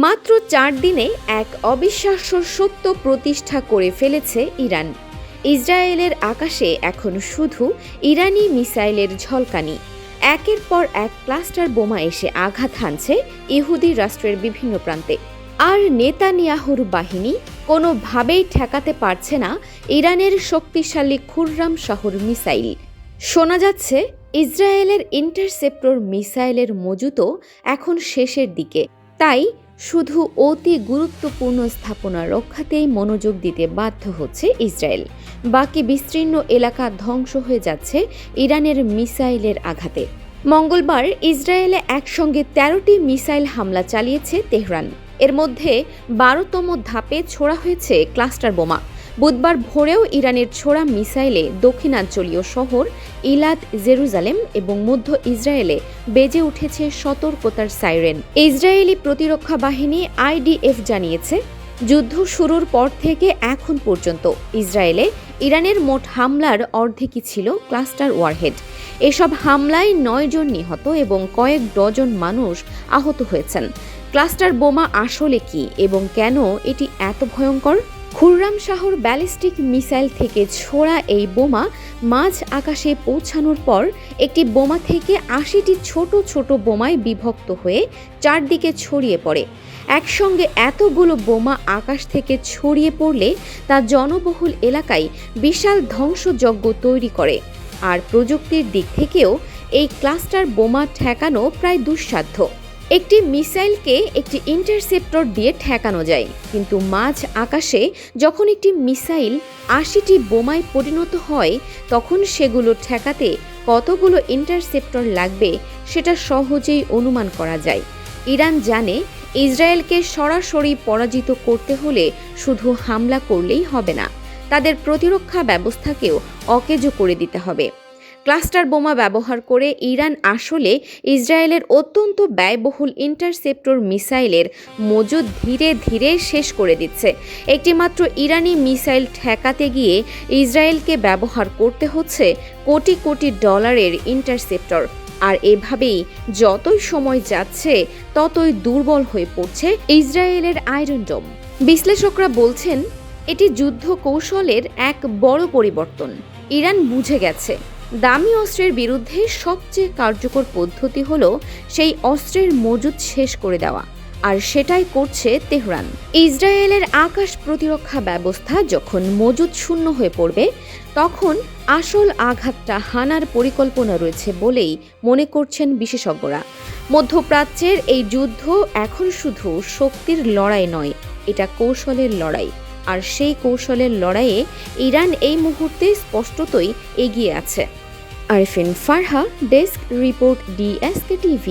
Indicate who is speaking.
Speaker 1: মাত্র 4 দিনে এক অবিশ্বাস্য সত্য প্রতিষ্ঠা করে ফেলেছে ইরান। ইসরায়েলের আকাশে এখন শুধু ইরানি মিসাইলের ঝলকানি। একের পর এক ক্লাস্টার বোমা এসে আঘাত হানছে ইহুদি রাষ্ট্রের বিভিন্ন প্রান্তে। আর নেতানিয়াহুর বাহিনী কোনোভাবেই ঠেকাতে পারছে না ইরানের শক্তিশালী খুররাম শাহর মিসাইল। শোনা যাচ্ছে ইসরায়েলের ইন্টারসেপ্টর মিসাইলের মজুতও এখন শেষের দিকে। তাই শুধু অতি গুরুত্বপূর্ণ স্থাপনা রক্ষাতেই মনোযোগ দিতে বাধ্য হচ্ছে ইসরায়েল। বাকি বিস্তীর্ণ এলাকা ধ্বংস হয়ে যাচ্ছে ইরানের মিসাইলের আঘাতে। মঙ্গলবার ইসরায়েলে একসঙ্গে 13টি মিসাইল হামলা চালিয়েছে তেহরান। এর মধ্যে 12তম ধাপে ছোড়া হয়েছে ক্লাস্টার বোমা। বুধবার ভোরেও ইরানের ছোড়া মিসাইলে দক্ষিণাঞ্চলীয় শহর ইলাদ, জেরুজালেম এবং মধ্য ইসরায়েলে বেজে উঠেছে সতর্কতার সাইরেন। ইসরায়েলি প্রতিরক্ষা বাহিনী IDF জানিয়েছে, যুদ্ধ শুরুর পর থেকে এখন পর্যন্ত ইসরায়েলে ইরানের মোট হামলার অর্ধেকই ছিল ক্লাস্টার ওয়ারহেড। এসব হামলায় 9 জন নিহত এবং কয়েক ডজন মানুষ আহত হয়েছেন। ক্লাস্টার বোমা আসলে কি এবং কেন এটি এত ভয়ঙ্কর? খুররাম শাহর ব্যালিস্টিক মিসাইল থেকে ছোড়া এই বোমা মাঝ আকাশে পৌঁছানোর পর একটি বোমা থেকে 80টি ছোট ছোট বোমায় বিভক্ত হয়ে চারদিকে ছড়িয়ে পড়ে। একসঙ্গে এতগুলো বোমা আকাশ থেকে ছড়িয়ে পড়লে তা জনবহুল এলাকায় বিশাল ধ্বংসযজ্ঞ তৈরি করে। আর প্রযুক্তির দিক থেকেও এই ক্লাস্টার বোমা ঠেকানো প্রায় দুঃসাধ্য। একটি মিসাইলকে একটি ইন্টারসেপ্টর দিয়ে ঠেকানো যায়, কিন্তু মাঝ আকাশে যখন একটি মিসাইল 80টি বোমায় পরিণত হয়, তখন সেগুলো ঠেকাতে কতগুলো ইন্টারসেপ্টর লাগবে সেটা সহজেই অনুমান করা যায়। ইরান জানে ইসরায়েলকে সরাসরি পরাজিত করতে হলে শুধু হামলা করলেই হবে না, তাদের প্রতিরক্ষা ব্যবস্থাকেও অকেজো করে দিতে হবে। ক্লাস্টার বোমা ব্যবহার করে ইরান আসলে ইসরায়েলের অত্যন্ত ব্যয়বহুল ইন্টারসেপ্টর মিসাইলের মজুদ ধীরে ধীরে শেষ করে দিচ্ছে। একটি মাত্র ইরানি মিসাইল ঠেকাতে গিয়ে ইসরায়েলকে ব্যবহার করতে হচ্ছে কোটি কোটি ডলারের ইন্টারসেপ্টর। আর এভাবেই যতই সময় যাচ্ছে ততই দুর্বল হয়ে পড়ছে ইসরায়েলের আয়রন ডোম। বিশ্লেষকরা বলছেন, এটি যুদ্ধ কৌশলের এক বড় পরিবর্তন। ইরান বুঝে গেছে দামি অস্ত্রের বিরুদ্ধে সবচেয়ে কার্যকর পদ্ধতি হলো সেই অস্ত্রের মজুদ শেষ করে দেওয়া, আর সেটাই করছে তেহরান। ইসরায়েলের আকাশ প্রতিরক্ষা ব্যবস্থা যখন মজুদ শূন্য হয়ে পড়বে, তখন আসল আঘাতটা হানার পরিকল্পনা রয়েছে বলেই মনে করছেন বিশেষজ্ঞরা। মধ্যপ্রাচ্যের এই যুদ্ধ এখন শুধু শক্তির লড়াই নয়, এটা কৌশলের লড়াই। আর সেই কৌশলের লড়াইয়ে ইরান এই মুহূর্তে স্পষ্টতই এগিয়ে আছে। Arfin Farha, desk report, DSK TV।